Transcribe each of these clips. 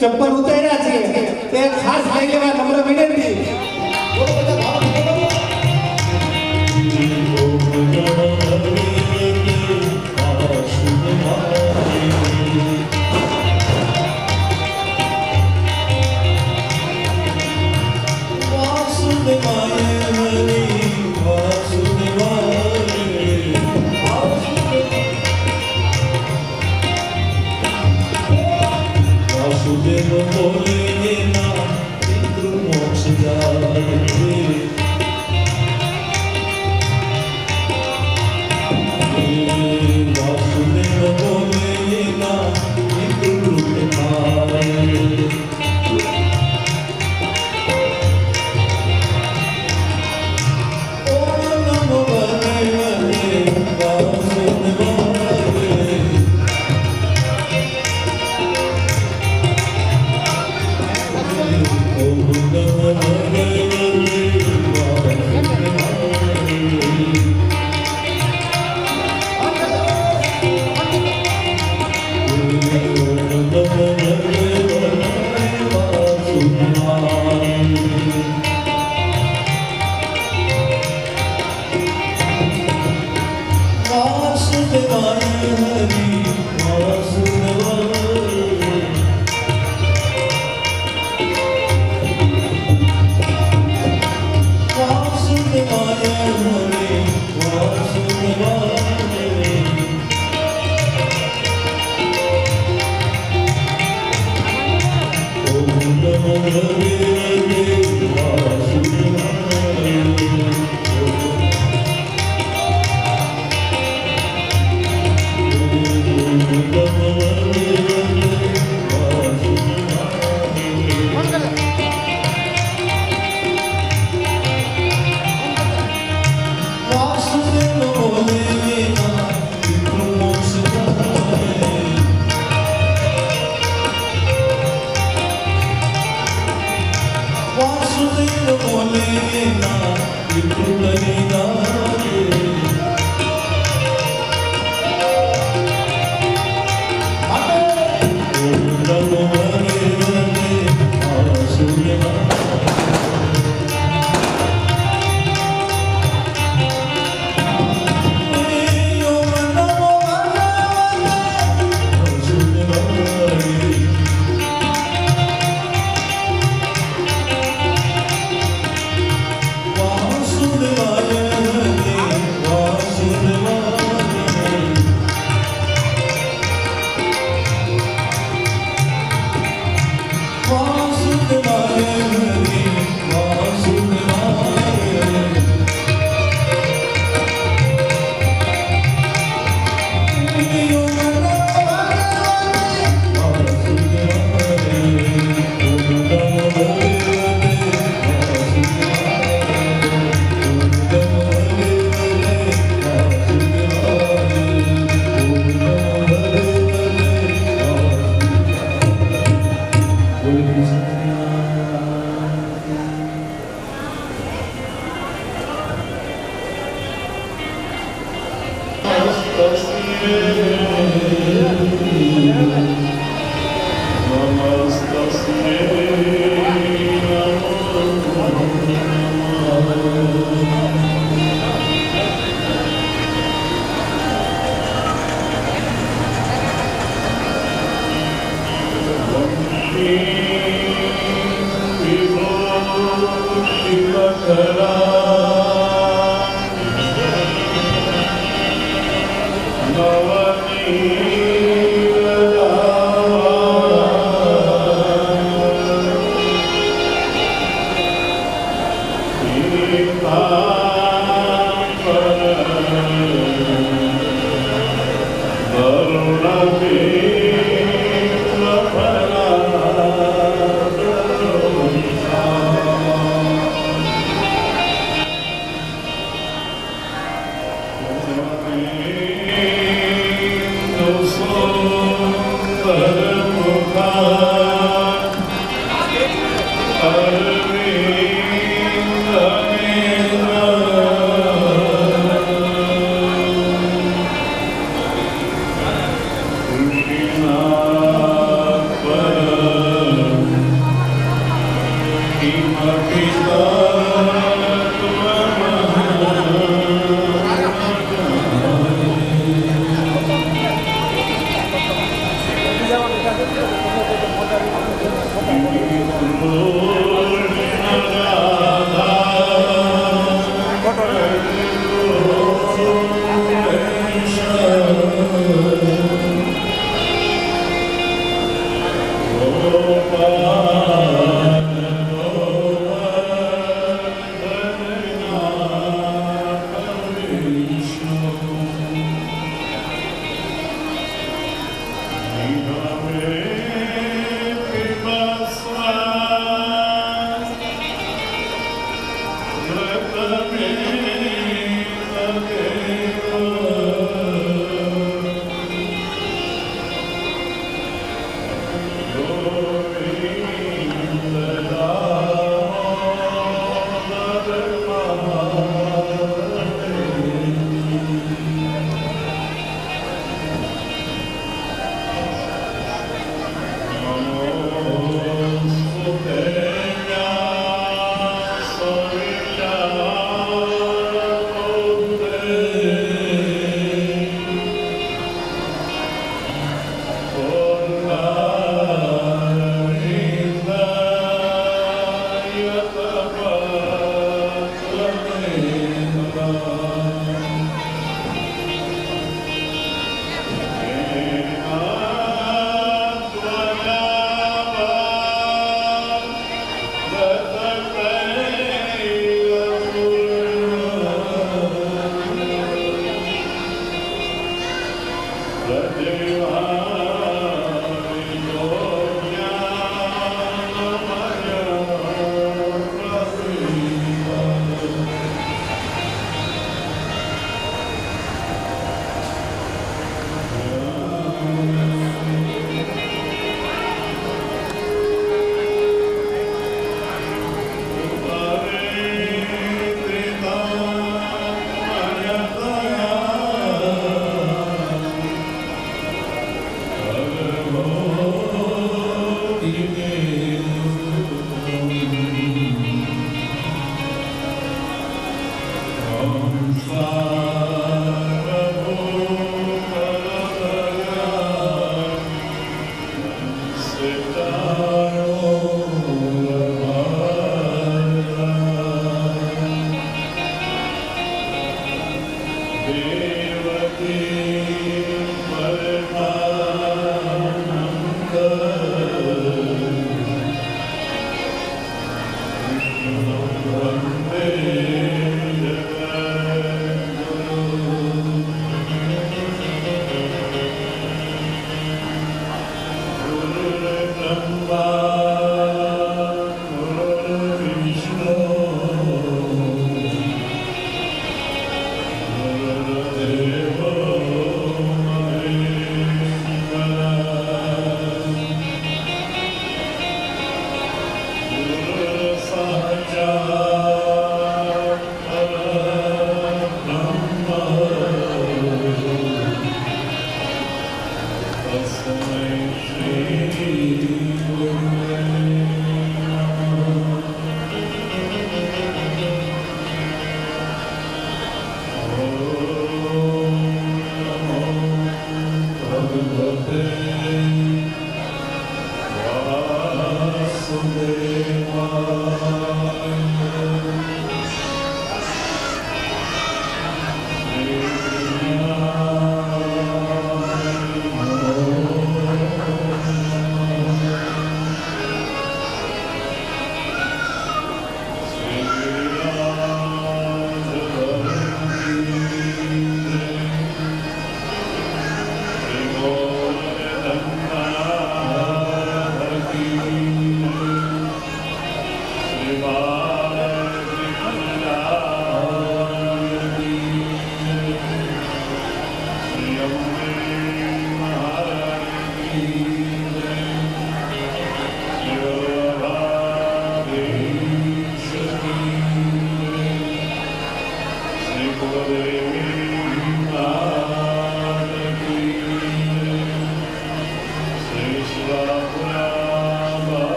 ચપ્પલ ઉતાર્યા છે તે ખાસ લઈ લેવા નમ્ર વિનંતી.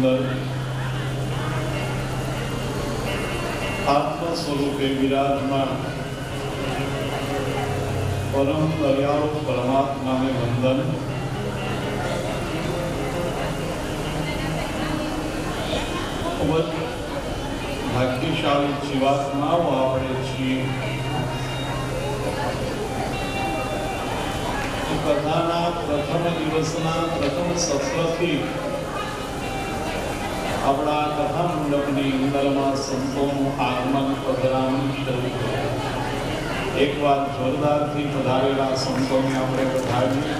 અંદર આત્મ સ્વરૂપે વિરાજમાન પરમ દયાળુ પરમાત્માને વંદન. ખૂબ જ ભાગ્યશાળી જીવાત્માઓ આપણે છીએ. કથાના પ્રથમ દિવસના પ્રથમ સત્રથી આપણા કથા મંડપની અંદરમાં સંતોનું આગમન પધરામણી શરૂ થયું. એક વાર જોરદારથી પધારેલા સંતોને આપણે વધાવીએ,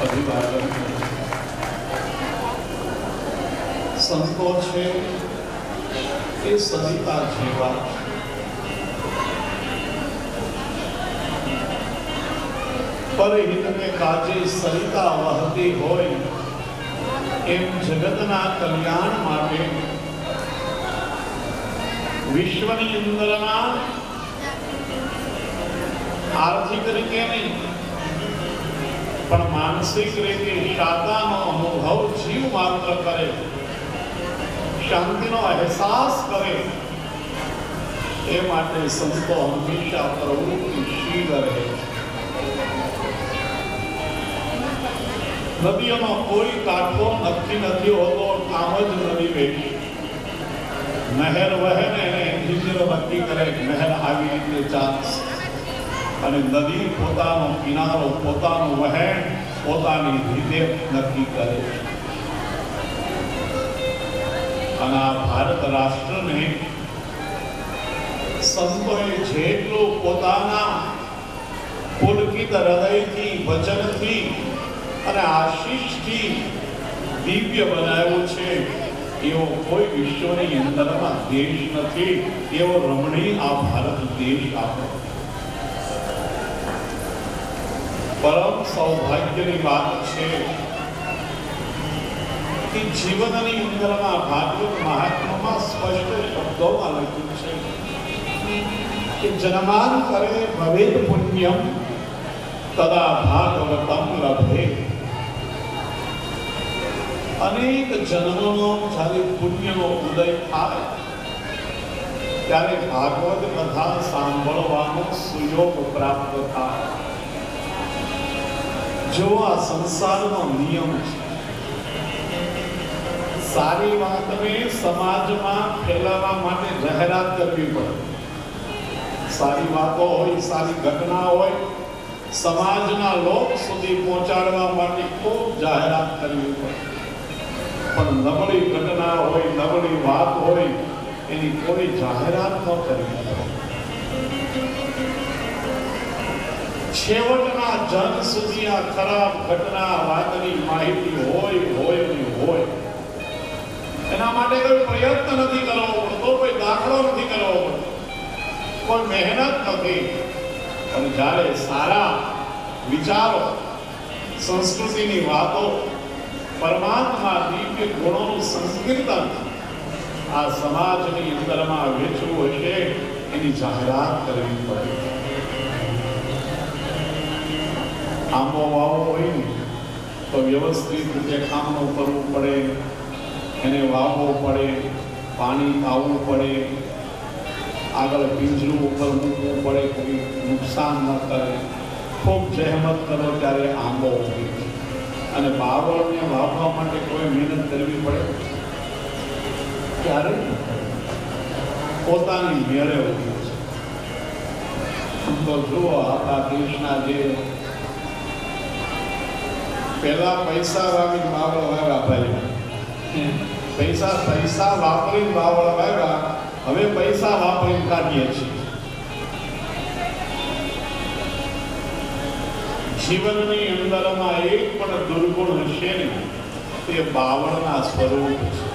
અભિવાદન કરીએ. સંતો છે એ સરિતા જેવા પરહિતને કાજે સરિતા વહતી હોય એમ જગતના કલ્યાણ માટે વિશ્વની અંદરમાં આર્થિક રીતે નહીં પણ માનસિક રીતે શાંતિનો અનુભવ જીવ માત્ર કરે, શાંતિનો અહેસાસ કરે, એ માટે સંતો હંમેશા પ્રવૃત્તિશીલ રહે. નદીઓનો કોઈ કાંઠો નક્કી નથી હોતો, કામ જ નદી વેઠી. નહેર વહે ને એને ઇન્જિનિયર નક્કી કરે નહેર આવી રીતે ચાલશે, અને નદી પોતાનો કિનારો, પોતાનું વહેણ પોતાની રીતે નક્કી કરે. અને આ ભારત રાષ્ટ્રને સંતોએ જેટલું પોતાના પુલકિત હૃદયથી, વચનથી અને આશીષથી દિવ્ય બનાવ્યું છે, એવો કોઈ વિશ્વની અંદરમાં દેશ નથી. એવો રમણીય આ ભારત દેશ આપણો. પરમ સૌભાગ્યની વાત છે કે જીવનની અંદરમાં ભાગવત મહાત્મામાં સ્પષ્ટ શબ્દોમાં લખ્યું છે કે જન્માંતરે ભવેત પુણ્યમ તદા ભાગવતમ લભે. અનેક જન્મનો જ્યારે પુણ્યનો ઉદય થાય ત્યારે ભાગવત કથા સાંભળવાનો સુયોગ પ્રાપ્ત થાય. જો આ સંસારનો નિયમ છે, સારી વાતને સમાજમાં ફેલાવવા માટે જાહેરાત કરવી પડે. સારી વાતો હોય, સારી ઘટના હોય, સમાજના લોક સુધી પહોંચાડવા માટે ખૂબ જાહેરાત કરવી પડે. પણ નબળી ઘટના હોય, નબળી વાત હોય, એની કોઈ જાહેરાત ન કરવી પડે. છેવટના જન સુધી આ ખરાબ ઘટના, વાતની માહિતી હોય. એના માટે કોઈ પ્રયત્ન નથી કરવો પડતો, કોઈ દાખલો નથી કરવો પડતો, કોઈ મહેનત નથી. પણ જ્યારે સારા વિચારો, સંસ્કૃતિની વાતો, પરમાત્મા દિવ્ય ગુણોનું સંકીર્તન આ સમાજની અંદરમાં વેચવું હશે, એની જાહેરાત કરવી પડે. આંબો વાવો હોય ને તો વ્યવસ્થિત રીતે કામનું કરવું પડે, એને વાવવો પડે, પાણી પાવું પડે, આગળ પિંજરું ઉપર મૂકવું પડે, કોઈ નુકસાન ન કરે. ખૂબ જહેમત કરો ત્યારે આંબો ઉગે. અને બાવળને વાવવા માટે કોઈ મહેનત કરવી પડે ત્યારે પોતાની મેળે ઉગે છે. તો જુઓ આપણા દેશના જે પહેલા પૈસા વાવી બાવળ વાવ્યા, ભાઈ પૈસા વાપરીને બાવળ વાવ્યા, હવે પૈસા વાપરીને કાઢીએ છીએ. જીવનની અંદરમાં એક પણ દુર્ગુણ હશે ને તે બાવળના સ્વરૂપ છે.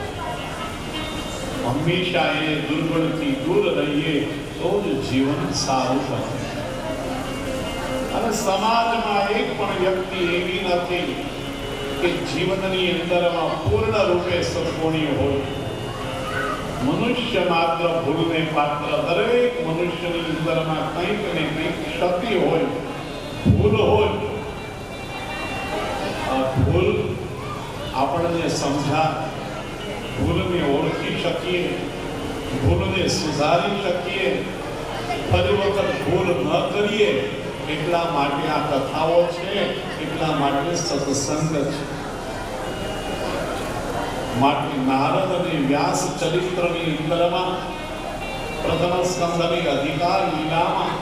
હંમેશા એ દુર્ગુણથી દૂર રહીએ તો જ જીવન સારું બને. અને સમાજમાં એક પણ વ્યક્તિ એવી નથી કે જીવનની અંદરમાં પૂર્ણ રૂપે સંપૂર્ણ હોય. મનુષ્ય માત્ર ભૂલને પાત્ર. દરેક મનુષ્યની અંદરમાં કંઈક ને કંઈક ક્ષતિ હોય, ભૂલ હોય. આ ભૂલ આપણને સમજાય, ભૂલ શકીએ, ભૂલને સુધારી શકીએ, ફરી વખત ભૂલ ન કરીએ, એટલા માટે આ કથાઓ છે, એટલા માટે સત્સંગ છે. માટે નારદ અને વ્યાસ ચરિત્રની અંદરમાં પ્રથમ સ્કંદની અધિકાર લીલામાં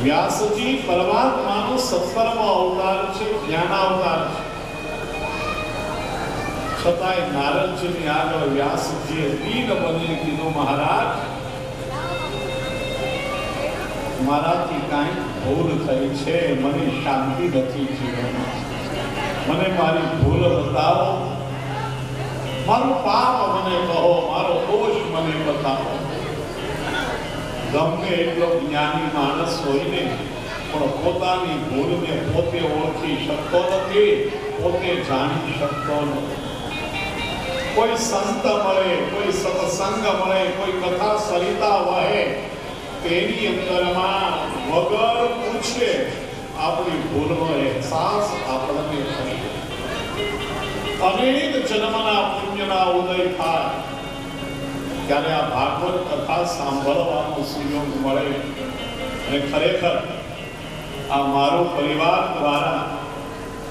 વ્યાસજી પરમાત્માનો સત્કર્મ અવતાર છે, જ્ઞાન અવતાર છે. છતાંય નારદજીની આગળ વ્યાસજીએ દીન બની કીધું, મહારાજ, મારાથી કાંઈ ભૂલ થઈ છે, મને શાંતિ નથી જીવનમાં, મને મારી ભૂલ બતાવો, મારું પાપ મને કહો, મારો દોષ મને બતાવો. ગમે એટલો જ્ઞાની માણસ હોય ને, પણ પોતાની ભૂલને પોતે ઓળખી શકતો નથી, પોતે જાણી શકતો નથી. કોઈ સંત મળે, કોઈ સત્સંગ મળે, કોઈ કથા સરિતા વહે, તેની અંદરમાં વગર પૂછે આપણી ભૂલનો અહેસાસ આપણને થાય. અનેક જન્મના પુણ્યના ઉદય થાય ત્યારે આ ભાગવત કથા સાંભળવાનો સુયોગ મળે. અને ખરેખર આ મારો પરિવાર દ્વારા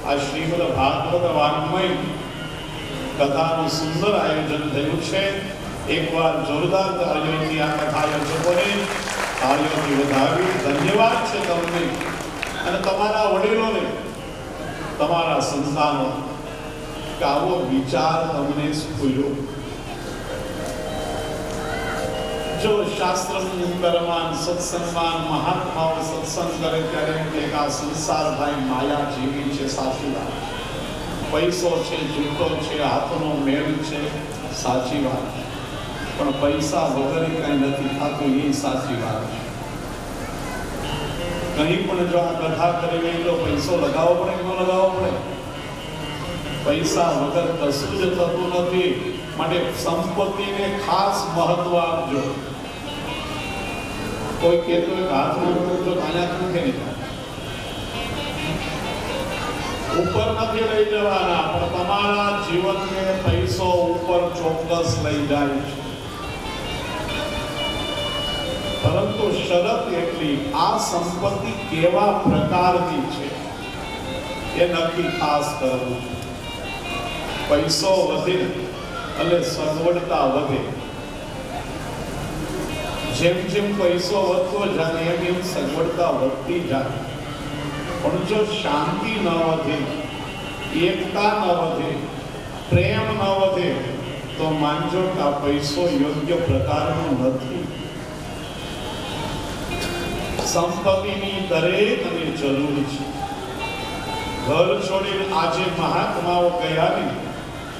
આ શ્રીમદ ભાગવત વાङ्મય કથાનું સુંદર આયોજન થયું છે. એકવાર જોરદાર તાળીઓથી આ કથા આયોજકોને તાળીઓથી વધાવી ધન્યવાદ છે તમને અને તમારા વડીલોને, તમારા સંતાનો, કે આવો વિચાર તમને સ્ફૂર્યો. જો શાસ્ત્રની અંદરમાં સત્સંગમાં મહાત્માઓ સત્સંગ કરે ત્યારે એક આ સંસાર ભાઈ માયા જેવી છે, સાચી વાત. પૈસો છે, જૂઠો છે, હાથનો મેળ છે, સાચી વાત. પણ પૈસા વગર કઈ નથી થતું, એ સાચી વાત છે. કहीं પણ જો આ કથા કરી ગઈ તો પૈસો લગાવવો પડે કે ન લગાવવો પડે? પૈસા વગર કશું જ થતું નથી. માટે સંપત્તિને ખાસ મહત્વ આપજો. કોઈ કહેતો એક હાથમાં જો આયા નથી નહીં, ઉપર નથી લઈ જવાના, પણ તમારા જીવનને પૈસો ઉપર ચોક્કસ લઈ જાય છે. પરંતુ શરત એટલી, આ સંપત્તિ કેવા પ્રકારની છે એ નક્કી ખાસ કરવું. પૈસો વધે એટલે સગવડતા વધે. જેમ જેમ પૈસો વધતો જાય એમ એમ સગવડતા વધતી જાય. પણ જો શાંતિ ન વધે, એકતા ન વધે, પ્રેમ ન વધે, તો માનજો કે આ પૈસો યોગ્ય પ્રકારનો નથી. સંપત્તિની દરેકને જરૂર છે. ઘર છોડીને આજે મહાત્માઓ ગયા ને,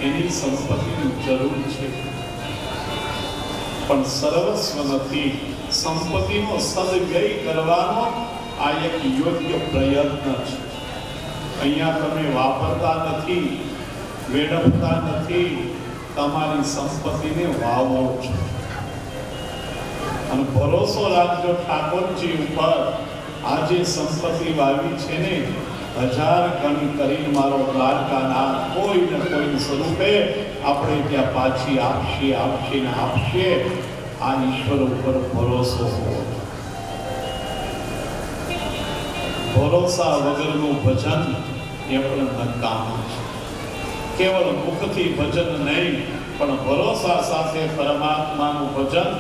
એની સંપત્તિની જરૂર છે. પણ સર્વસ્વ નથી. સંપત્તિનો સદવ્યય કરવાનો આ એક યોગ્ય પ્રયત્ન છે. અહીંયા તમે વાપરતા નથી, વેડફતા નથી, તમારી સંપત્તિને વાવો છો. અને ભરોસો રાખજો ઠાકોરજી ઉપર. આજે સંપત્તિ વાવી છે ને, 1000 ગણી કરીને મારો દ્વારકાનાથ કોઈ ને કોઈ સ્વરૂપે આપણે ત્યાં પાછી આપશે, આપશે ને આપશે. આ ઈશ્વર ઉપર ભરોસો હોવો. ભરોસા વગરનું ભજન એ પણ નકામું છે. કેવળ મુખથી ભજન નહીં, પણ ભરોસા સાથે પરમાત્માનું ભજન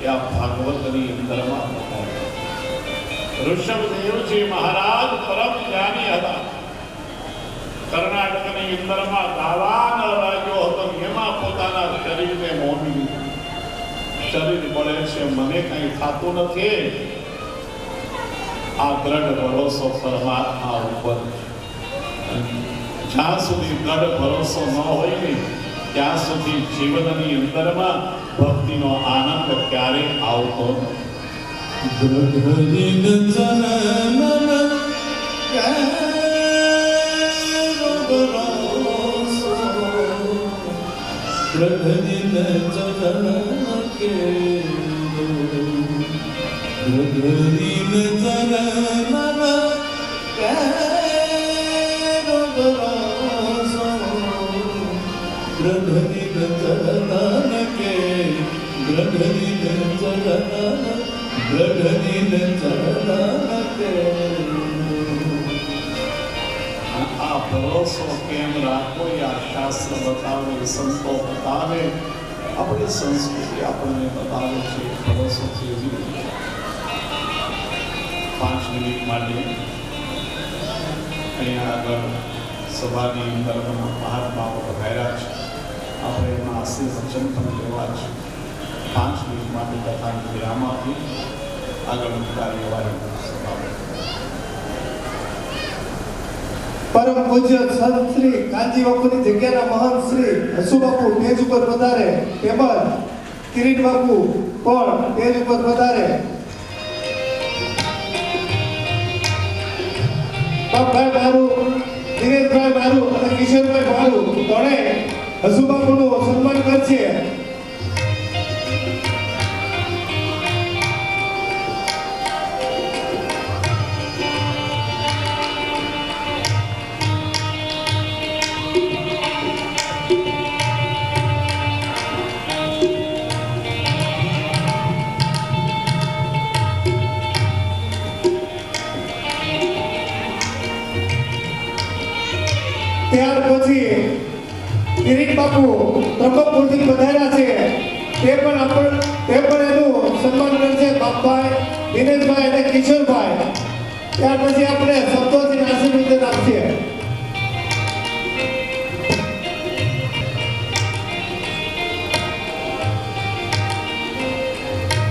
એ આ ભાગવતની અંદરમાં બતાવે. ઋષભદેવજી મહારાજ પરમ જ્ઞાની હતા. કર્ણાટકની અંદરમાં દાવાન રાજ્યો હતો, એમાં પોતાના શરીરને મોમી. શરીર બળે છે, મને કંઈ થતું નથી. આ દ્રઢ ભરોસો પરમાત્મા ઉપર. જ્યાં સુધી દ્રઢ ભરોસો ન હોય ને, ત્યાં સુધી જીવનની અંદરમાં ભક્તિનો આનંદ ક્યારે આવતો નથી. Radha આ ભરોસો કેમ રાખવો એ આ શાસ્ત્ર બતાવે, સંતો બતાવે, આપણી સંસ્કૃતિ આપણને બતાવે છે. ભરોસો છે. 5 મિનિટ માટે અહીંયા આગળ સભાની અંદર મહાત્માઓ પધાર્યા છે. આપણે એમાં આશીર્વચન પણ લેવા છે. 5 મિનિટ માટે કથાને વિરામ આપી આગળ કાર્યવાહી સભા. પરમ પૂજ્ય સંત શ્રી કાંજી બાપુની જગ્યાના મહંત શ્રી હસુ બાપુ સ્ટેજ ઉપર પધારે, તેમજ કિરીટ બાપુ પણ સ્ટેજ ઉપર પધારે. બાપભાઈ મારું, દિનેશભાઈ મારું અને કિશોરભાઈ મારું ત્રણેય હસુ બાપુનું સન્માન કરશે. ત્યાર પછી કિરીટ બાપુ બ્રહ્મપુરથી પધાર્યા છે, તે પણ એનું સન્માન કરશે બાપભાઈ, દિનેશભાઈ અને કિશોરભાઈ. ત્યાર પછી આપણે શબ્દોથી આશીર્વાદ આપીએ.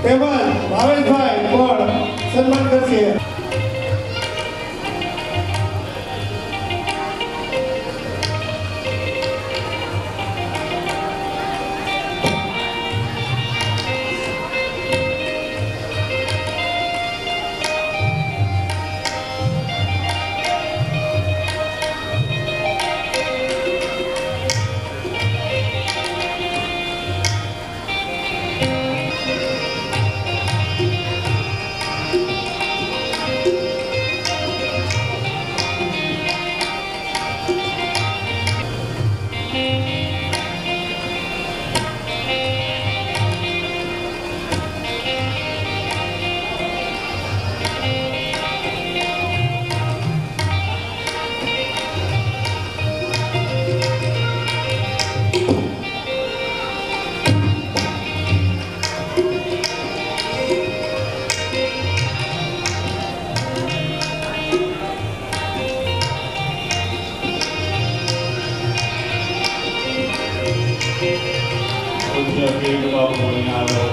તેમજ ભાવેશભાઈ પણ સન્માન કરશે.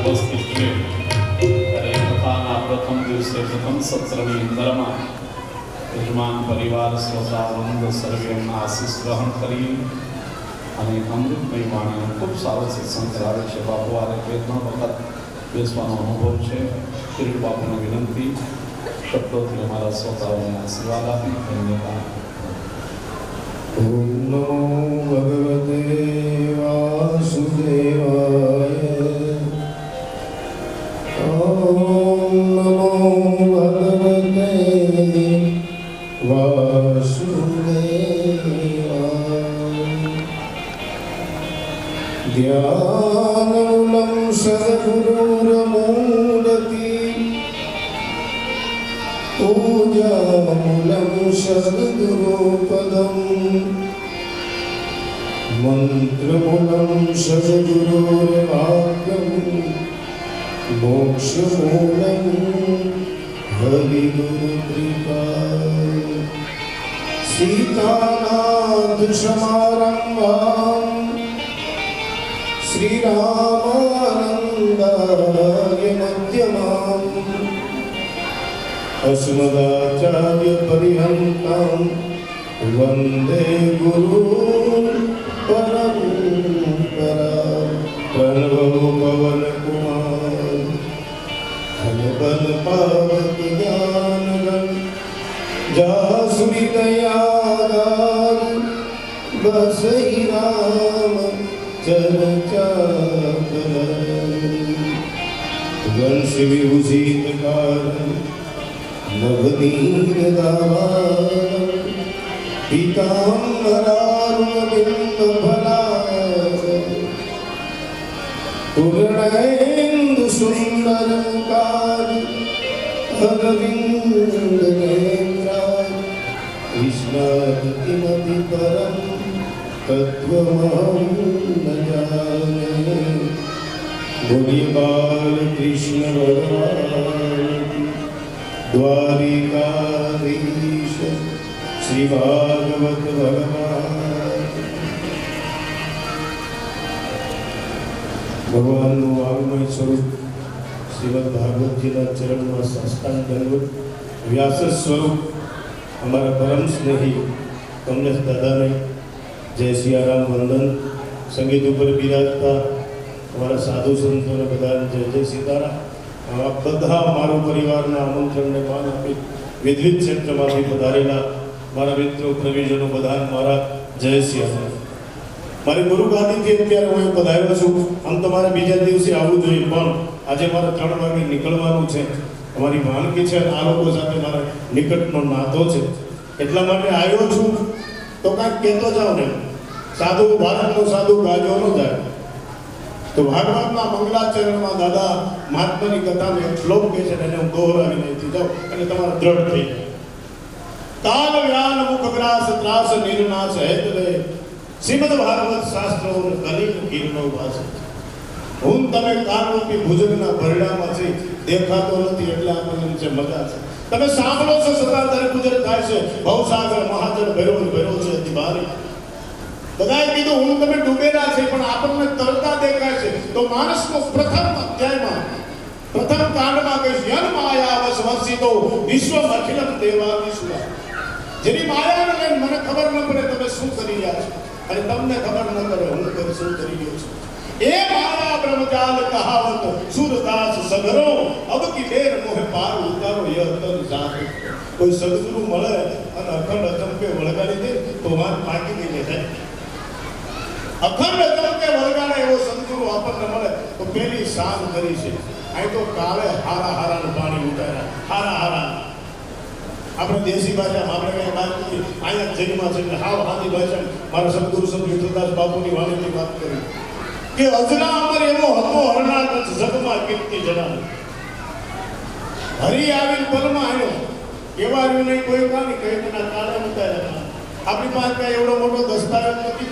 ઉપસ્થિત છે. કથાના પ્રથમ દિવસે પ્રથમ સત્રની અંદરમાં યજમાન પરિવાર શ્રોતાવૃંદ સર્વે એમના આશીષ ગ્રહણ કરી અને અમૃતમય વાણીનું ખૂબ સારું શિક્ષણ કરાવે છે. બાપુ આ 2-3 વખત બેસવાનો અનુભવ છે. કિરીટ બાપુને વિનંતી શબ્દોથી અમારા શ્રોતાઓને આશીર્વાદ આપી ધન્યવાદ. ઓમ નમો ભગવતે વાસુદેવાય. ઓમ નમો ભગવતે વાસુદેવાય. ધ્યાનમૂલં સદગુરુર્મૂલતિ પૂજામૂલં સદગુરુપદં મંત્રમૂલં સદગુરુર્વાક્યં મોક્ષમૂલં હરિગુરુકૃપા. સીતાનાથ સમારંભાં શ્રીરામાનંદાય મધ્યમાં अस्मदाचार्य पर्यन्तं वन्दे गुरु परम्परा. प्रणवो पवन कुमार हलबल पावक ज्ञानगण जासुरी दयागार बसई राम चर्चा वंश विभूषित कारण नवनीर दावार पीताम्बरारुण बिंब फलार પૂર્ણેન્દુ સુંદર કાજ અરવિંદ નેત્રાજ વિષ્ણાતિમતિ પરમ તત્વમહં ન જાને બોલીએ બાલ કૃષ્ણ ભગવાન દ્વારિકાધીશ શ્રી ભાગવત ભગવાન. ભગવાનનું વાગ્મય સ્વરૂપ શ્રીમદ ભાગવતજીના ચરણમાં સાષ્ટાંગ દંડવત. વ્યાસ સ્વરૂપ અમારા પરમ સ્નેહી કમલેશ દાદાને જય સિયારામ વંદન. સંગીત ઉપર બિરાજતા અમારા સાધુ સંતોને બધાને જય જય સીતારામ. આ બધા મારો પરિવારના આમંત્રણને માન આપી વિવિધ ક્ષેત્રમાંથી પધારેલા મારા મિત્રો પ્રવીજનો બધા મારા જય સિયારામ. મારી ગુરુ ગાદીથી અત્યારે હું પધાર્યો છું. આમ તમારે બીજા દિવસે આવવું જોઈએ, પણ આજે મારે 3 વાગે નીકળવાનું છે. અમારી વાનગી છે, આ લોકો સાથે મારા નિકટનો નાતો છે, એટલા માટે આવ્યો છું. તો કાંઈક કહેતો જાઓ ને, સાધુ ભારતનો સાધુ ગાજો ન જાય. તો ભાગવતના મંગલાચરણમાં દાદા મહાત્માની કથામાં એક શ્લોક કહે છે, એને હું દોહરાવીને અહીંથી જાઉં અને તમારા દ્રઢ થઈ જાય. કાલ વ્યાન મુખ ગ્રાસ ત્રાસ નિર્નાશ હેત રે શ્રીમદ ભાગવત શાસ્ત્રો કલિક કિરણો ભાષે. હું તમે કાનરૂપી ભુજંગના ભરડામાં છે, દેખાતો નથી એટલે આપણને નીચે મજા છે. તમે સાંભળો છો સદા દર ગુજર થાય છે, ભવસાગર મહાજન ભેરો ભેરો છે અતિ ભારી. બધાએ કીધું હું તમે ડૂબેલા છે, પણ આપણને તરતા દેખાય છે. તો માણસનો પ્રથમ અધ્યાયમાં પ્રથમ કાંડમાં કહીશ, યન માયા વશ વર્ષિતો વિશ્વ અખિલમ દેવા વિશ્વ. જેની માયાને લઈને મને ખબર ન પડે તમે શું કરી રહ્યા છો, અને તમને ખબર ન પડે હું શું કરી રહ્યો છું. એ માયા બ્રહ્મજાલ કહાવત સુરદાસ સગરો અબ કી બેર મોહ પાર ઉતારો યહ તન જાત. કોઈ સદગુરુ મળે અને અખંડ અચંપે વળગાડી દે તો વાત પાકી ગઈ જાય. અખંડ અચંપે વળગાડે એવો સદગુરુ આપણને મળે તો પેલી શાન કરી છે. અહીં તો કાળે હારા હારાનું પાણી ઉતાર્યા, હારા હારા. આપણે દેશી ભાષામાં આપણે કઈ વાત કરીએ, અહીંયા જૈનમાં છે એટલે હાવ હાદી ભાષામાં મારા સદગુરુ સંત વિઠ્ઠલદાસ બાપુની વાણીની વાત કરી કે અજના અમર એવો હતો હરનાથ જગમાં કીર્તિ જણાવી. હરી આવીને પલમાં આવ્યો, એવા રહ્યું નહીં કોઈ કાની કઈ તેના કાળે ઉતાર્યા. આપણી પાસે કઈ એવડો મોટો દસ્તાવેજ નથી,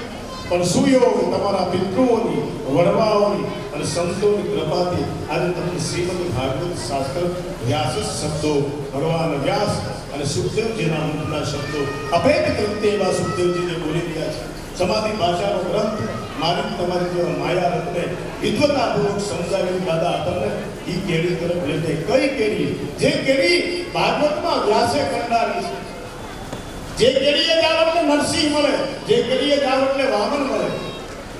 પણ સુયોગ તમારા પિતૃઓની, વડવાઓની અને સંતોની કૃપાથી આજે તમને શ્રીમદ ભાગવત શાસ્ત્ર વ્યાસ શબ્દો, ભગવાન વ્યાસ અને સુખદેવજીના મુખના શબ્દો અભેદ કૃત્ય એવા સુખદેવજીને બોલી રહ્યા છે. સમાધિ ભાષાનો ગ્રંથ મારી તમારી જેવા માયા રત્ને વિદ્વતાપૂર્વક સમજાવી દાદા આપણને એ કેળી તરફ લઈ જાય. કઈ કેળી? જે કેળી ભાગવતમાં વ્યાસે કંડારી છે. જે કેળીએ જાવ એટલે નરસિંહ મળે, જે કેળીએ જાવ એટલે વામન મળે.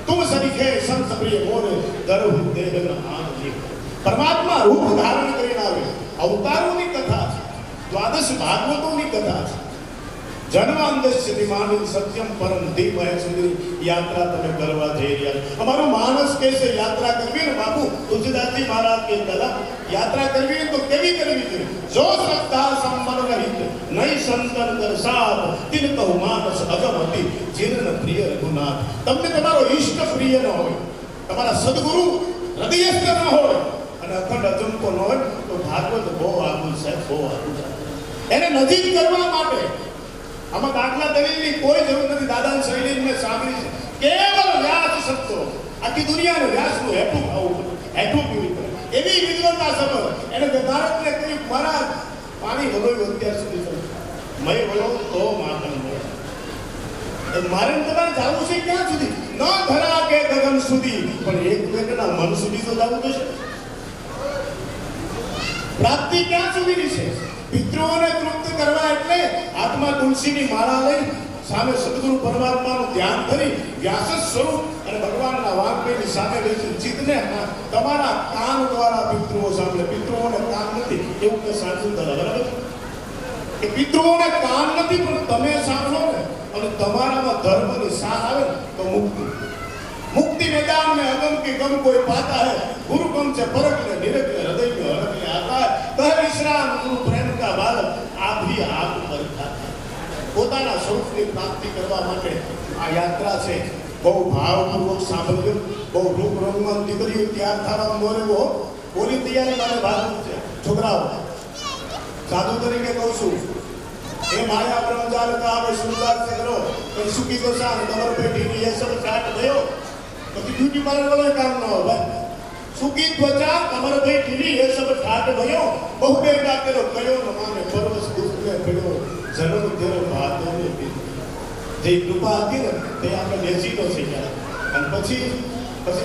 તુમ સરીખે સંત પ્રિય મોરે દરહુ દેવના આનંદી. પરમાત્મા રૂપ ધારણ કરીને આવે. અવતારોની કથા છે, દ્વાદશ ભાગવતોની કથા છે. જન્માંદસ્યથી માંડી સત્યમ પરમ દીપહે સુધી યાત્રા તમે કરવા જઈ રહ્યા છો. અમારું માનસ કહે છે યાત્રા કરવી ને બાપુ તુલસીદાસજી મહારાજ કે દાદા યાત્રા કરવી તો કેવી કરવી જોઈએ? જો શ્રદ્ધા સંબંધ રહિત નહીં સંતન દર્શાત તિન કહું માનસ અગમતી જીર્ણ પ્રિય રઘુનાથ. તમને તમારો ઈષ્ટ પ્રિય ન હોય, તમારા સદગુરુ હૃદયસ્થ ન હોય અને અખંડ અજંપો ન હોય તો ભાગવત બહુ આગળ સાહેબ, બહુ આગળ. એને નજીક કરવા માટે આમાં દાખલા દલીલની કોઈ જરૂર નથી. દાદાની શૈલી મેં સાંભળી છે, કેવલ વ્યાસ શબ્દો. આખી દુનિયાને વ્યાસનું હેઠું ખાવું પડે, હેઠું પીવું પડે, એવી વિદ્વતા સબર. એને ભારતને કહ્યું મહારાજ પાણી વલોયું અત્યાર સુધી મય વલો તો માતમ મળે. મારે તમારે જવું છે ક્યાં સુધી? ન ધરા કે ગગન સુધી, પણ એક મિનિટના મન સુધી તો જવું થશે. પ્રાપ્તિ ક્યાં સુધીની છે? પિતૃઓને તૃપ્ત કરવા એટલે હાથમાં તુલસીની માળા લઈ સામે સદગુરુ પરમાત્માનું ધ્યાન કરી વ્યાસ સ્વરૂપ અને ભગવાનના વાંકની સામે બેસી ચિત્તને તમારા કાન દ્વારા પિતૃઓ સાંભળે. પિતૃઓને કાન નથી એવું કે સાચું દાદા બરાબર કે પિતૃઓને કાન નથી, પણ તમે સાંભળો ને અને તમારામાં ધર્મની સાથ આવે તો મુક્તિ. मुक्ति मैदान में अगम के गम कोई पाता है, गुरु गम से परख ले निरख ले हृदय में हरख ले आता है. कह विश्राम गुरु प्रेम का बालक आप ही आप पर खाता. પોતાના સ્વરૂપની પ્રાપ્તિ કરવા માટે આ યાત્રા છે. બહુ ભાવપૂર્વક સાંભળજો. બહુ રૂપ રંગમાં દીકરીઓ તૈયાર થવા મોરે હો બોલી તૈયારી મારે ભાગ છે. છોકરાઓ સાધુ તરીકે કહું છું એ માયા બ્રહ્મજાલ કાવે સુંદર से करो तो सुखी को शान कमर पे ढीली ये सब काट दो तो ब्यूटी पार्लर वाला काम ना हो भाई. सुखी त्वचा कमर पे ढीली ये सब काट दो बहु बेटा करो कयो नमाने परवस दुख में पड़ो जन्म तेरो भातो ने જે કૃપા હતી ને તે આપણે બેસી તો છે અને પછી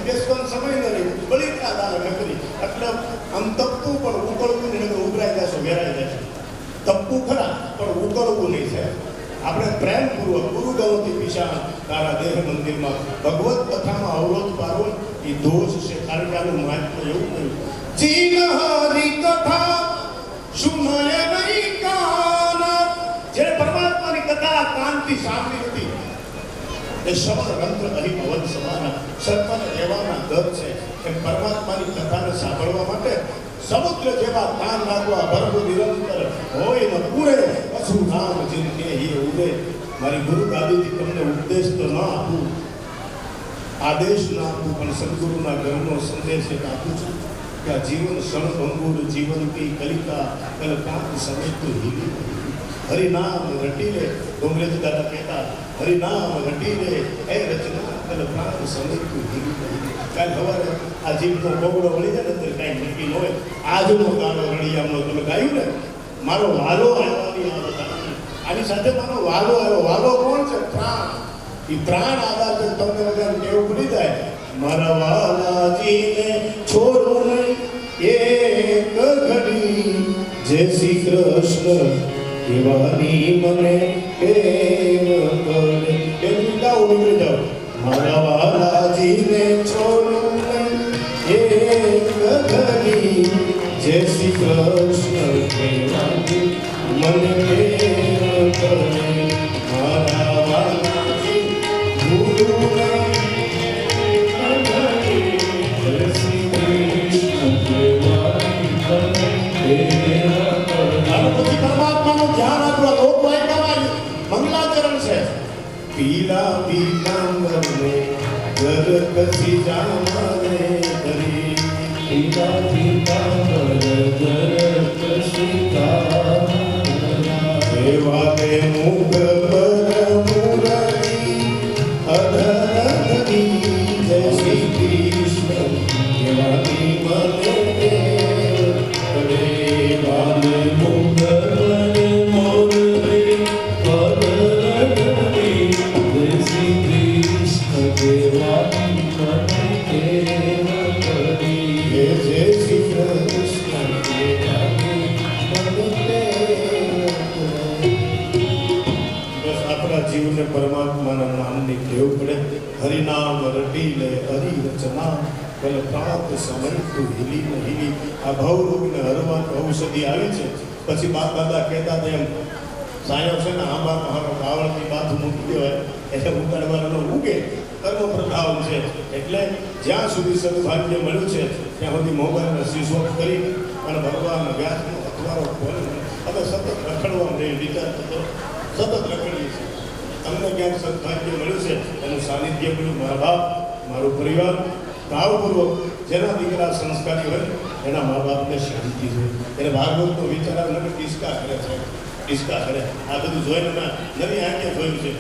બેસવાનો સમય ન રહ્યો બળી દાદા નકરી એટલે આમ તપતું પણ ઉકળવું નહીં ઉભરાઈ જશો વેરાઈ જશે. તપવું ખરા પણ ઉકળવું નહીં છે. આપણે પ્રેમપૂર્વક ગુરુ ગૌતી પીછા તારા દેહ મંદિરમાં ભગવત કથામાં અવરોધ પાડવો એ દોષ છે. કારણ કે આનું મહાત્મ્ય એવું કહ્યું જીન હરી કથા સુનય નહીં કાના. જે પરમાત્માની કથા કાનથી સાંભળી હતી એ શબ્દ રંત્ર અહીં ભવન સમાના સર્પને રહેવાના દર છે. એ પરમાત્માની કથાને સાંભળવા માટે સમુદ્ર જેવા કાન રાખવા ભરભ નિરંતર હોય ન પૂરે કશું નામ જિંદગી હી ઉડે. મારી ગુરુ ગાદીથી તમને ઉપદેશ તો ન આપું, આદેશ ના આપું, પણ સદગુરુના ઘરનો સંદેશ એક આપું છું કે આ જીવન ક્ષણભંગુર જીવન કી કલિકા કલ કાંત સમજતું હિલી. હરિનામ રટી લે કોંગ્રેસ દાદા કહેતા હરિનામ રટી લે એ રચના કલ પ્રાણ સમજતું હિલી. કાલ સવારે આ જીભનો બોગડો વળી જાય ને અંદર કાંઈ નક્કી ન હોય. આજનો ગાળો રળિયામનો તમે ગાયું ને મારો વાલો આવવાની આવત આની સાથે મારો વાલો આવ્યો. વાલો કોણ છે? પ્રાણ. એ પ્રાણ આધાર છે. તમને વગર ટેવ પડી જાય મારા વાલાજીને છોડું નહીં એક ઘડી જય શ્રી કૃષ્ણ દેવાની મને પ્રેમ કરે. એમ ગાઓ નીકળી જાઓ મારા વાલાજીને છોડું એક ઘડી જય શ્રી કૃષ્ણ દેવાની મને પ્રેમ કરે. મારા વાલાજી ભૂલું पीला पीतांबर में घर कसी जाने करी. पीला पीतांबर घर कसी देवा के मुख पर मुरली अधरनी जय श्री कृष्ण देवानी मने करे. वाले मुख पर मुरली अधरनी जय श्री कृष्ण देवानी मने करे. जय श्री कृष्ण देवानी मने બસ આપણા જીવને પરમાત્માના નામની ટેવ પડે. હરિનામ રટી લે હરિ રચના કલ પ્રાત સમય તું હિલી ન હિલી. આ ભવરોગને હરવાની ઔષધિ આવી છે. પછી બાપ દાદા કહેતા હતા એમ સાયો છે ને આંબાનો હારો કાવળની બાજુ મૂકી દેવાય એટલે ઉતારવાનો ઉગે કર્મ પ્રભાવ છે. એટલે જ્યાં સુધી સદભાગ્ય મળ્યું છે ત્યાં સુધી મોબાઈલને સ્વિચ ઓફ કરી અને ભગવાન વ્યાસનો અખબારો ખોલી અમે સતત રખડવા રહી વિચાર થતો સતત રખડીએ છીએ. તમને ક્યાંક સદભાગ્ય મળ્યું છે એનું સાનિધ્ય મળ્યું. મારા બાપ મારું પરિવાર ભાવપૂર્વક જેના દીકરા સંસ્કારી હોય એના મા બાપને શાંતિ હોય. એને ભાગવતનો વિચાર આવે ને ટીસ્કા કરે છે ટીસ્કા કરે. આ બધું જોઈને મેં નવી આંખે જોયું છે.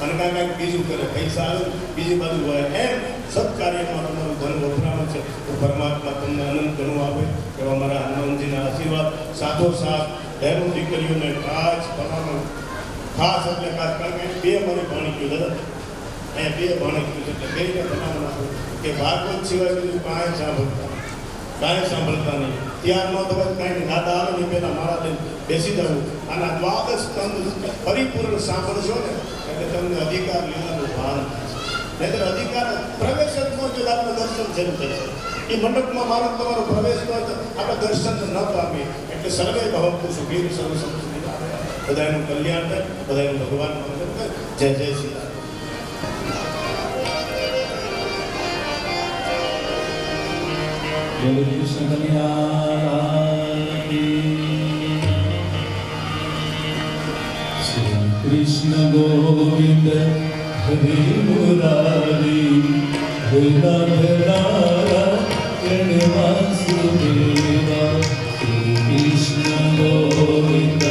અને કાંઈક બીજું કરે પૈસા આવે બીજી બાજુ હોય એમ સત્કાર્યમાં તમારું ધન વપરાવાનું છે તો પરમાત્મા તમને અનંત ઘણું આપે એવા મારા હનુમાનજીના આશીર્વાદ. સાથોસાથ બહેનો દીકરીઓને ખાસ બનાવવાનું ખાસ એટલે ખાસ કારણ કે બે મને ભણી ગયું દાદા અહીંયા બે ભણી ગયું છે એટલે બેને બનાવવાનું કે ભાગવત સિવાય બીજું કાંઈ સાંભળતા નહીં. ત્યાર ન તો કાંઈ દાદા આવે ને પહેલાં મારા લઈને બેસી જવું. આના દ્વાદશ સ્કંદ પરિપૂર્ણ સાંભળશો ને એટલે તમને અધિકાર લેવાનું ભાન થશે. નહીંતર અધિકાર પ્રવેશ જ ન જો આપણે દર્શન જરૂર થશે. એ મંડપમાં મારો તમારો પ્રવેશ ન આપણે દર્શન ન પામીએ. એટલે સર્વે ભવંતુ સુખી સર્વ સંપત્તિ બધાનું કલ્યાણ થાય બધાનું ભગવાન મંગળ થાય. જય જય શ્રી રામ. બોલો કૃષ્ણ કનૈયા શ્રી કૃષ્ણ ગોવિંદ હરે મુરારી હે નાથ નારાયણ વાસુદેવા શ્રી કૃષ્ણ ગોવિંદ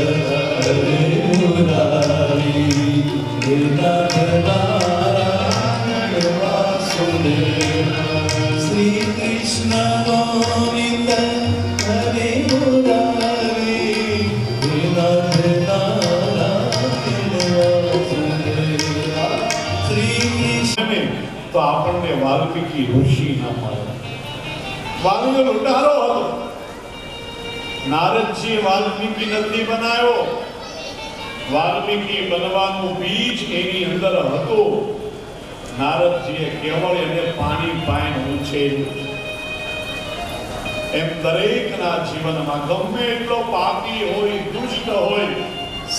હરે મુરારી હે નાથ નારાયણ વાસુદેવા શ્રી કૃષ્ણ ગોવિંદ હરે મુરારી હે નાથ તો આપણને વાલ્મીકી ઋષિ ના મળે. વાલ્મીકી લૂંટારો હતો. નારદજી વાલ્મીકી નથી બનાવ્યો. વાલ્મીકી બનવાનું બીજ એની અંદર હતું. નારદજીએ કેવળ એને પાણી પાઈને ઉછેર્યું. એમ દરેકના જીવનમાં ગમે એટલો પાપી હોય, દુષ્ટ હોય,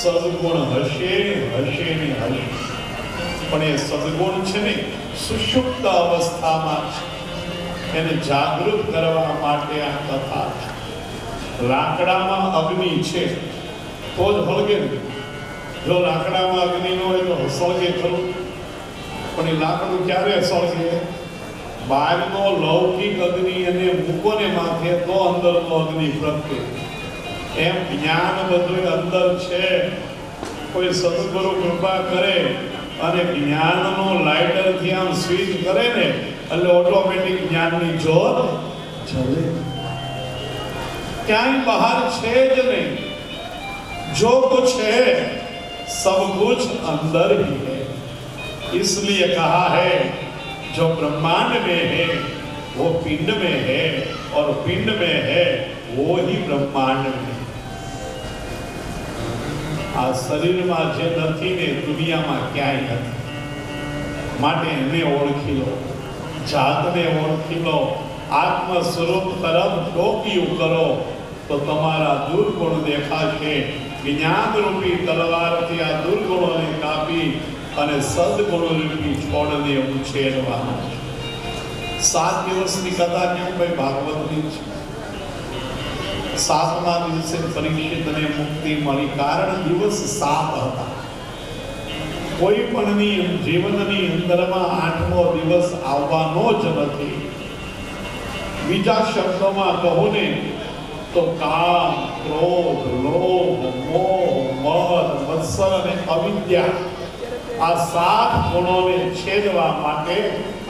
સદગુણ હશે હશે ને હશે. પણ એ સદગુણ છે ને સુષુપ્ત અવસ્થામાં એને જાગૃત કરવા માટે આ કથા છે. લાકડામાં અગ્નિ છે તો જ હળગે. જો લાકડામાં અગ્નિ ન હોય તો સળગે ખરું, પણ એ લાકડું ક્યારે સળગે? બહારનો લૌકિક અગ્નિ એને મૂકો ને માથે તો અંદરનો અગ્નિ પ્રગટે. એમ જ્ઞાન બધું અંદર છે. કોઈ સદગુરુ કૃપા કરે અને જ્ઞાનનો લાઇટર થી આમ સ્વિચ કરે ને એટલે ઓટોમેટિક જ્ઞાનની જ્યોત જલે. ક્યાંય બહાર છે જ નહીં. जो कुछ है सब कुछ अंदर ही है. इसलिए कहा है जो ब्रह्मांड में है वो पिंड में है और पिंड में है वो ही ब्रह्मांड में. આ શરીરમાં જે નથી ને દુનિયામાં ક્યાંય નથી. માટે એને ઓળખી લો, જાતને ઓળખી લો, આત્મ સ્વરૂપ તરફ ટોકિયું કરો તો તમારા દુર્ગુણ દેખાશે. જ્ઞાન રૂપી તલવારથી આ દુર્ગુણોને કાપી અને સદગુણ રૂપી છોડને ઉછેરવાનો. 7 દિવસની કથા કેમ ભાઈ ભાગવતની છે. 7મા દિવસે પરીક્ષિતને મુક્તિ મળી. કારણ દિવસ 7 હતા. કોઈ પણની જીવનની અંદરમાં 8મો દિવસ આવવાનો જ નથી. બીજા શબ્દોમાં કહો ને તો કામ, ક્રોધ, લોભ, મોહ, મદ, મત્સર અને અવિદ્યા આ 7 ગુણોને છેદવા માટે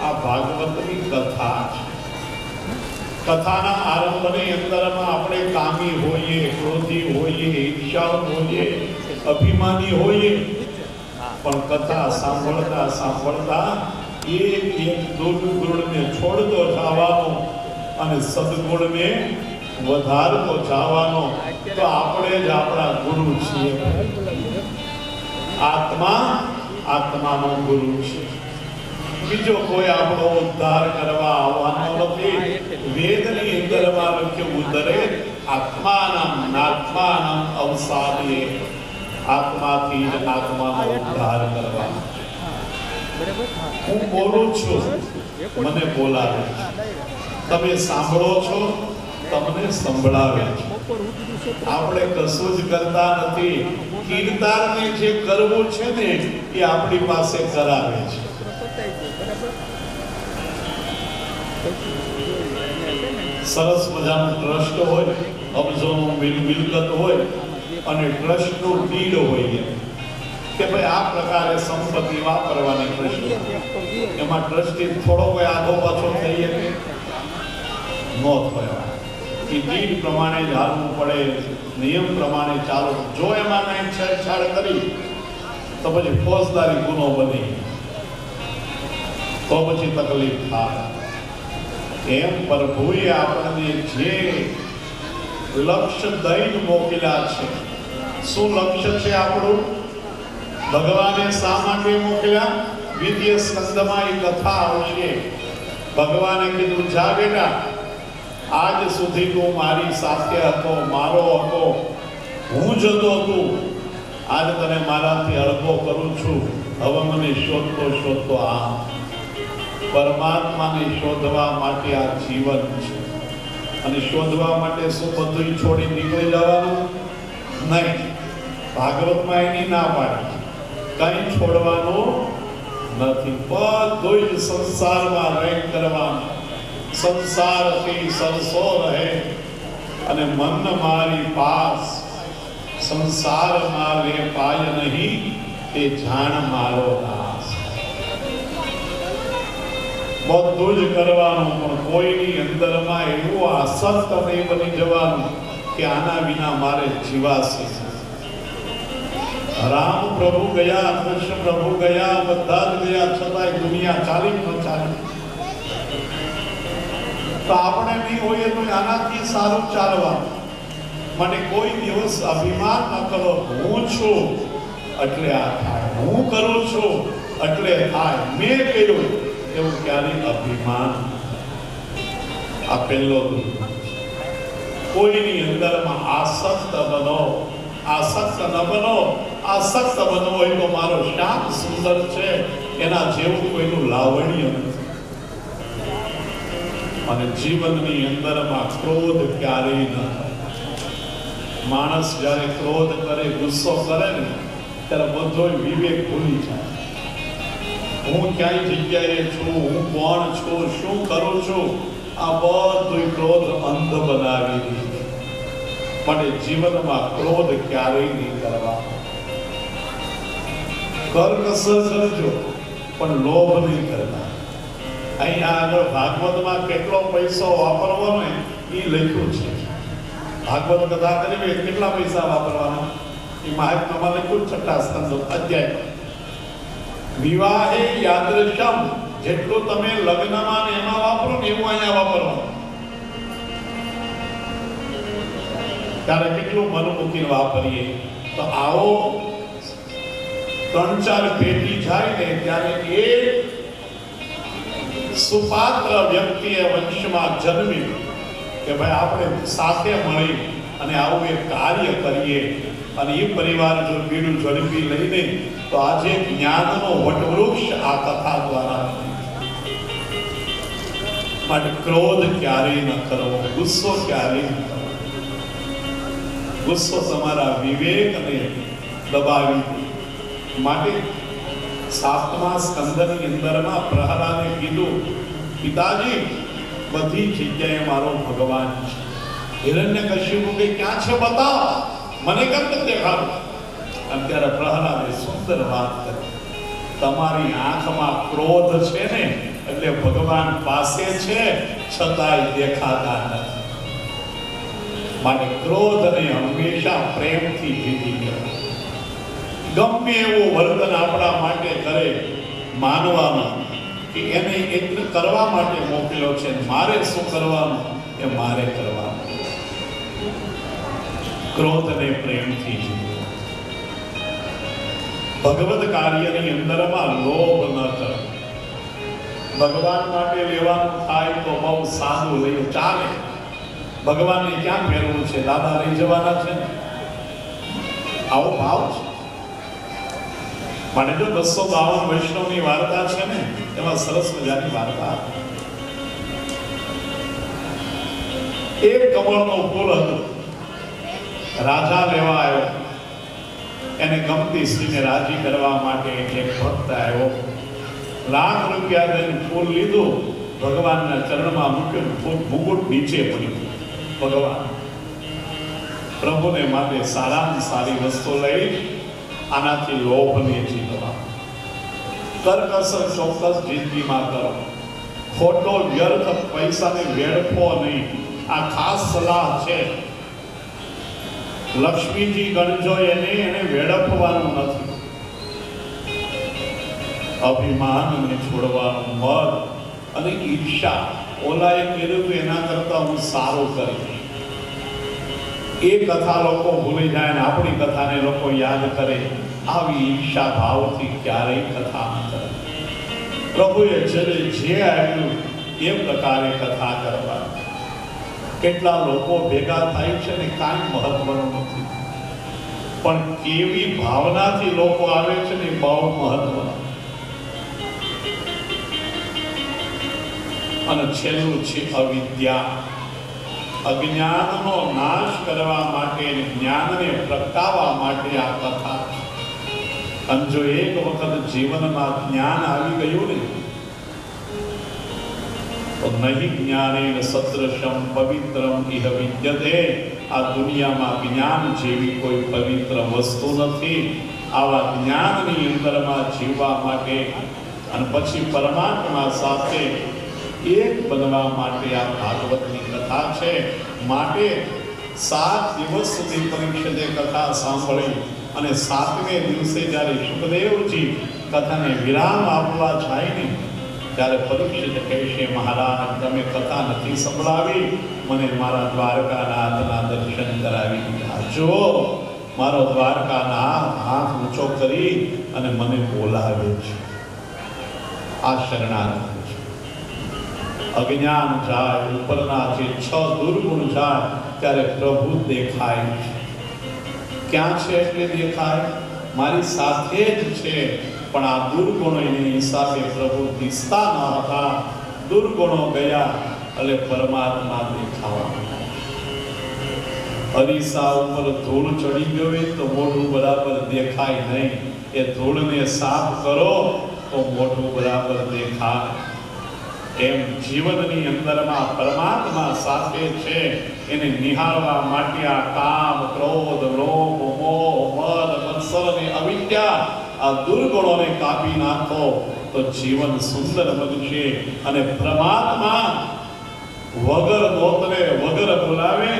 આ ભાગવતની કથા છે. કથાના આરંભની અંદરમાં આપણે કામી હોઈએ, ક્રોધી હોઈએ, ઈર્ષાળુ હોઈએ, અભિમાની હોઈએ, પણ કથા સાંભળતા સાંભળતા એક એક દુર્ગુણને છોડતો જવાનો અને સદગુણને વધારતો જવાનો. તો આપણે જ આપણા ગુરુ છીએ. આત્મા આત્માનો ગુરુ છે. બીજો કોઈ આપણો ઉદ્ધાર કરવા આવવાનો નથી. વેદની અંદરમાં લખ્યું દરે આત્માનામ નાત્માનામ અવસાદે. આત્માથી જ આત્માનો ઉદ્ધાર કરવા. હું બોલું છું, મને બોલાવે છે. તમે સાંભળો છો, તમને સંભળાવે છે. આપણે કશું જ કરતા નથી. કીર્તારને જે કરવું છે ને એ આપણી પાસે કરાવે છે. સરસ મજાનું ટ્રસ્ટ હોય, અબજોનું મિલકત હોય અને ટ્રસ્ટનું ડીડ હોય કે ભાઈ આ પ્રકારે સંપત્તિ વાપરવાની ટ્રસ્ટ. એમાં ટ્રસ્ટી થોડો કોઈ આગો પાછો થઈ શકે ન થયો. એ ડીડ પ્રમાણે જ હાલવું પડે, નિયમ પ્રમાણે ચાલો. જો એમાં કંઈ છેડછાડ કરી તો પછી ફોજદારી ગુનો બની તો પછી તકલીફ થાય. એમ પ્રભુએ આપણને જે લક્ષ્ય દઈને મોકલ્યા છે. શું લક્ષ્ય છે આપણું? ભગવાને શા માટે મોકલ્યા? દ્વિતીય સ્કંદમાં એ કથા આવશે. ભગવાને કીધું જા બેટા, આજ સુધી તું મારી સાથે હતો, મારો હતો, હું જતો તું. આજ તને મારાથી અળગો કરું છું. હવે મને શોધતો શોધતો આ પરમાત્માને શોધવા માટે આ જીવન છે. અને શોધવા માટે શું બધું છોડી નીકળી જવાનું નહીં. ભાગવતમાં એની ના પાડી, કંઈ છોડવાનું નથી. બધું જ સંસારમાં રહી કરવાનું. સંસારથી સરસો રહે અને મન મારી પાસ. સંસારમાં રે પાય નહીં તે જાણ મારો નાશ. બધું જ કરવાનું પણ કોઈની અંદરમાં એવું આસક્ત નહીં બની જવાનું કે આના વિના મારે જીવાશે. રામ પ્રભુ ગયા, કૃષ્ણ પ્રભુ ગયા, બધા જ ગયા, છતાંય દુનિયા ચાલી ન ચાલી. તો આપણે નહીં હોઈએ તો આનાથી સારું ચાલવાનું. માટે કોઈ દિવસ અભિમાન ન કરો. હું છું એટલે આ થાય, હું કરું છું એટલે થાય, મેં કર્યું એવું ક્યારેય અભિમાન. આ પહેલો કોઈની અંદરમાં આસક્ત બનો. આસક્ત ન બનો. આસક્ત બનવો હોય તો મારો શ્યામ સુંદર છે એના જેવું કોઈનું લાવણ્ય નથી. અને જીવનની અંદરમાં ક્રોધ ક્યારેય ન થાય. માણસ જ્યારે ક્રોધ કરે, ગુસ્સો કરે ને ત્યારે બધો વિવેક ભૂલી જાય. હું ક્યાંય જગ્યાએ છું, હું કોણ છું, શું કરું છું, આ બધું ક્રોધ અંધ બનાવી દીધું. માટે જીવનમાં ક્રોધ ક્યારેય નહીં કરવા. કરકસર કરજો પણ લોભ નહીં કરતા. અહીંયા આગળ ભાગવતમાં કેટલો પૈસો વાપરવો ને એ લખ્યું છે. ભાગવત કથા કરી કેટલા પૈસા વાપરવાના એ મહાત્મામાં લખ્યું. છઠ્ઠા સ્કંદ અધ્યાય વિવાહે યાદૃશમ. જેટલું તમે લગ્નમાં ને એમાં વાપરો ને એવું અહીંયા વાપરવાનું. ત્યારે કેટલું મન મૂકીને વાપરીએ. તો આવો 3-4 પેઢી જાય ને ત્યારે એ સુપાત્ર વ્યક્તિએ વંશમાં જન્મી કે ભાઈ આપણે સાથે મળી અને આવું એક કાર્ય કરીએ. અને એ પરિવાર જો બીડું ઝડપી લઈને તો આજે જ્ઞાનનો વટવૃક્ષ આ કથા દ્વારા. માટે ક્રોધ ક્યારેય ન કરવો, ગુસ્સો ક્યારેય ન કરવો. ગુસ્સો તમારા વિવેકને દબાવી દે. માટે 7મા સ્કંદની અંદરમાં પ્રહલાદે કીધું, પિતાજી બધી જગ્યાએ મારો ભગવાન છે. હિરણ્યકશ્યપુ કે ક્યાં છે બતાવ, મને કેમ દેખાડો. અત્યારે પ્રહલાદે સુંદર વાત કરી. તમારી આંખમાં ક્રોધ છે ને એટલે ભગવાન પાસે છે છતાંય દેખાતા નથી. માટે ક્રોધને હંમેશા પ્રેમથી જીતી ગયો. ગમે એવું વર્તન આપણા માટે કરે માનવામાં કે એને એટલે કરવા માટે મોકલ્યો છે. મારે શું કરવાનું એ મારે કરવાનું. ક્રોધને પ્રેમથી જીતો. ભગવત કાર્યની અંદરમાં લોભ ન કરો. ભગવાન માટે લેવાનું થાય તો બહુ સાદું લઈ ચાલે. ભગવાનને ક્યાં ફેરવું છે? દાદા લઈ જવાના છે ને, આવો ભાવ છે. માટે જો 252 વૈષ્ણવની વાર્તા છે ને એમાં સરસ મજાની વાર્તા. એક કમળનો ફૂલ હતો. રાજા લેવા આવ્યો. એને ગમતી સ્ત્રીને રાજી કરવા માટે એક ભક્ત આવ્યો. લાખ રૂપિયા દઈને ફૂલ લીધું, ભગવાનના ચરણમાં મૂક્યું, મુકુટ નીચે પડ્યું. ભગવાન પ્રભુને માટે સારામાં સારી વસ્તુ લઈ આનાથી લોભને જીતવા. કરકસર ચોક્કસ જિંદગીમાં કરો. ખોટો વ્યર્થ પૈસાને વેડફો નહીં. આ ખાસ સલાહ છે. લક્ષ્મીજી ગણજો એને વેડફવાનું નથી. અભિમાનને છોડવાનું. મદ અને ઈર્ષા, ઓલાએ કર્યું એના કરતા હું સારું કરી. એ કથા લોકો ભૂલી જાય ને આપણી કથાને લોકો યાદ કરે. આવી ઈર્ષા ભાવથી ક્યારેય કથા ન કરે. પ્રભુએ જે આવ્યું એ પ્રકારે કથા કરવા. કેટલા લોકો ભેગા થાય છે ને કાંઈ મહત્વનું નથી, પણ કેવી ભાવનાથી લોકો આવે છે ને બહુ મહત્વનું. અને છેલ્લું છે અવિદ્યા. અજ્ઞાનનો નાશ કરવા માટે, જ્ઞાનને પ્રગટાવવા માટે આ કથા. અને જો એક વખત જીવનમાં જ્ઞાન આવી ગયું ને તો નહીં જ્ઞાનેન સદૃશમ પવિત્રમ ઇહ વિદ્યતે. આ દુનિયામાં જ્ઞાન જેવી કોઈ પવિત્ર વસ્તુ નથી. આવા જ્ઞાનની અંદરમાં જીવવા માટે અને પછી પરમાત્મા સાથે એક બનવા માટે આ ભાગવતની કથા છે. માટે 7 દિવસ સુધી પરીક્ષિતે કથા સાંભળી અને 7મે દિવસે જ્યારે સુખદેવજી કથાને વિરામ આપવા જાય ને ત્યારે પરીક્ષિત કહેશે, મહારાજ તમે કથા નથી સંભળાવી, મને મારા દ્વારકાનાથના દર્શન કરાવી દીધા. જો મારો દ્વારકાનાથ હાથ ઊંચો કરી અને મને બોલાવે છે. આ શરણાગતિ છે. અજ્ઞાન જાય, ઉપરના જે 6 દુર્ગુણ જાય ત્યારે પ્રભુ દેખાય છે. ક્યાં છે એટલે દેખાય? મારી સાથે જ છે. પણ આ દુર્ગુણોની હિસાબે પ્રભુ દિસતા ન હતા. દુર્ગુણો ગયા એટલે પરમાત્મા દેખાવા. અરીસા ઉપર ધૂળ ચડી ગયો હોય તો મોઢું બરાબર દેખાય નહીં. એ ધૂળને સાફ કરો તો મોઢું બરાબર દેખાય. એમ જીવનની અંદરમાં પરમાત્મા સાથે છે. એને નિહાળવા માટે આ કામ, ક્રોધ, લોભ, મોહ, મદ, મત્સર અને અવિદ્યા આ દુર્ગુણોને કાપી નાખો તો જીવન સુંદર બનશે. અને પરમાત્મા વગર નોતરે વગર બોલાવે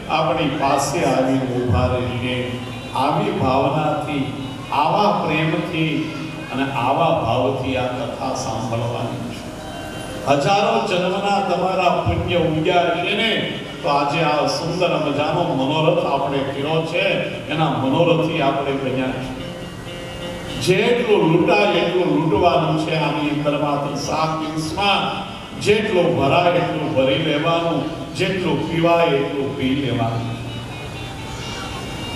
આપણી પાસે આવીને ઊભા રહેશે. આવી ભાવનાથી, આવા પ્રેમથી અને આવા ભાવથી આ કથા સાંભળવાની છે. હજારો જન્મના તમારા પુણ્ય ઉગ્યા છે ને તો આજે આ સુંદર મજાનો મનોરથ આપણે કર્યો છે. એના મનોરથી આપણે બન્યા છે. જેટલું લૂંટાય એટલું લૂંટવાનું છે. આની અંદરમાં 7 દિવસમાં જેટલું ભરાય એટલું ભરી લેવાનું, જેટલું પીવાય એટલું પી લેવાનું.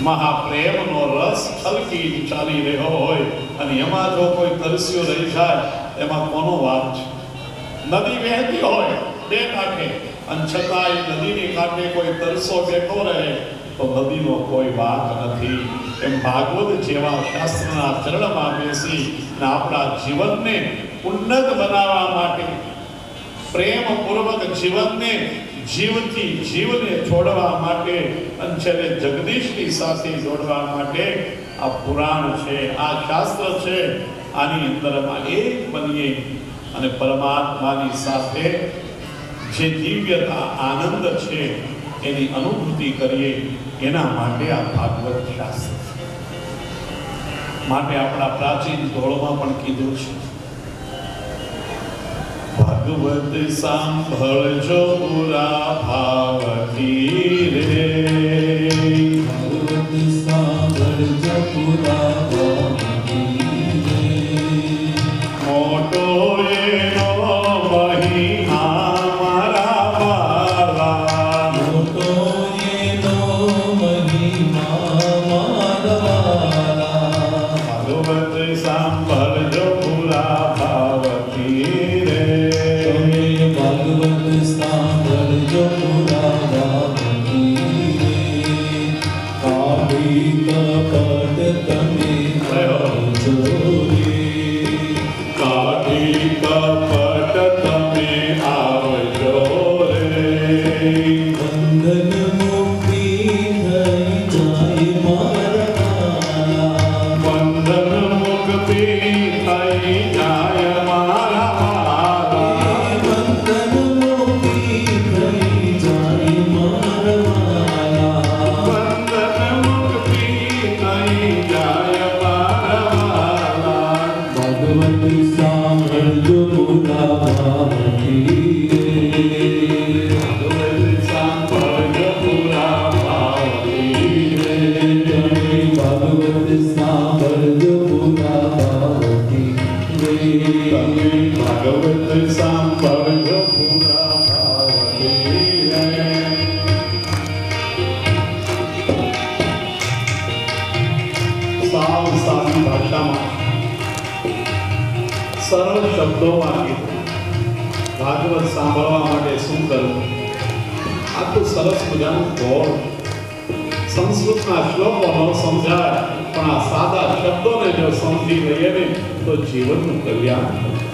મહાપ્રેમનો રસ છલકી ચાલી રહ્યો હોય અને એમાં જો કોઈ તરસ્યો રહી જાય એમાં કોનો વાક છે? નદી વહેતી હોય બે કાંઠે અને છતાંય નદીની કાંઠે કોઈ તરસો બેઠો રહે તો નદીનો કોઈ વાક નથી. એમ ભાગવત જેવા શાસ્ત્રના ચરણમાં બેસી અને આપણા જીવનને ઉન્નત બનાવવા માટે, પ્રેમપૂર્વક જીવનને જીવથી જીવને જોડવા માટે અને છેલ્લે જગદીશની સાથે જોડવા માટે આ પુરાણ છે, આ શાસ્ત્ર છે. આની અંદરમાં એક બનીએ અને પરમાત્માની સાથે જે દિવ્યતા, આનંદ છે એની અનુભૂતિ કરીએ. એના માટે આ ભાગવત શાસ્ત્ર છે. માટે આપણા પ્રાચીન ધોળમાં પણ કીધું છે, ભાગવત સાંભળજો પૂરા ભાવથી રે. ભાગવત સાંભળજો પૂરા ભાવથી રે. મોટો એનો મહિમા મારા વાલા, મોટો એનો મહિમા મારા વાલા. ભાગવત સાંભળજો પૂરા ભાવથી રે. ભાગવત સાંભળજો પુરા ભાવથી રે. કાઢી કપટ તમે આવજો રે. કાઢી કપટ તમે આવજો રે. બંધન મુક્તિ થઈ જાય મારા વાલા. બંધન મુક્તિ થઈ જાય મારા વાલા. બંધન મુક્તિ થઈ જાય મારા વાલા. બંધન મુક્તિ થઈ જાય મારા વાલા. ભગવત સાંભળજો પુરા ભાવથી રે. ભગવત સાંભળજો પૂરા ભાવથી રે. ભાગવત સાંભળજો પુરા ભાવથી રે. ભાગવત સાંભળજો પૂરા ભાવથી રે. સાવ સાદી ભાષામાં સરળ શબ્દોમાં કીધું. ભાગવત સાંભળવા માટે શું કરવું? આટલું સરસ મજાનું ધોળ, સંસ્કૃતના શ્લોકો ન સમજાય પણ આ સાદા શબ્દોને જો સમજી લઈએ ને તો જીવનનું કલ્યાણ થાય.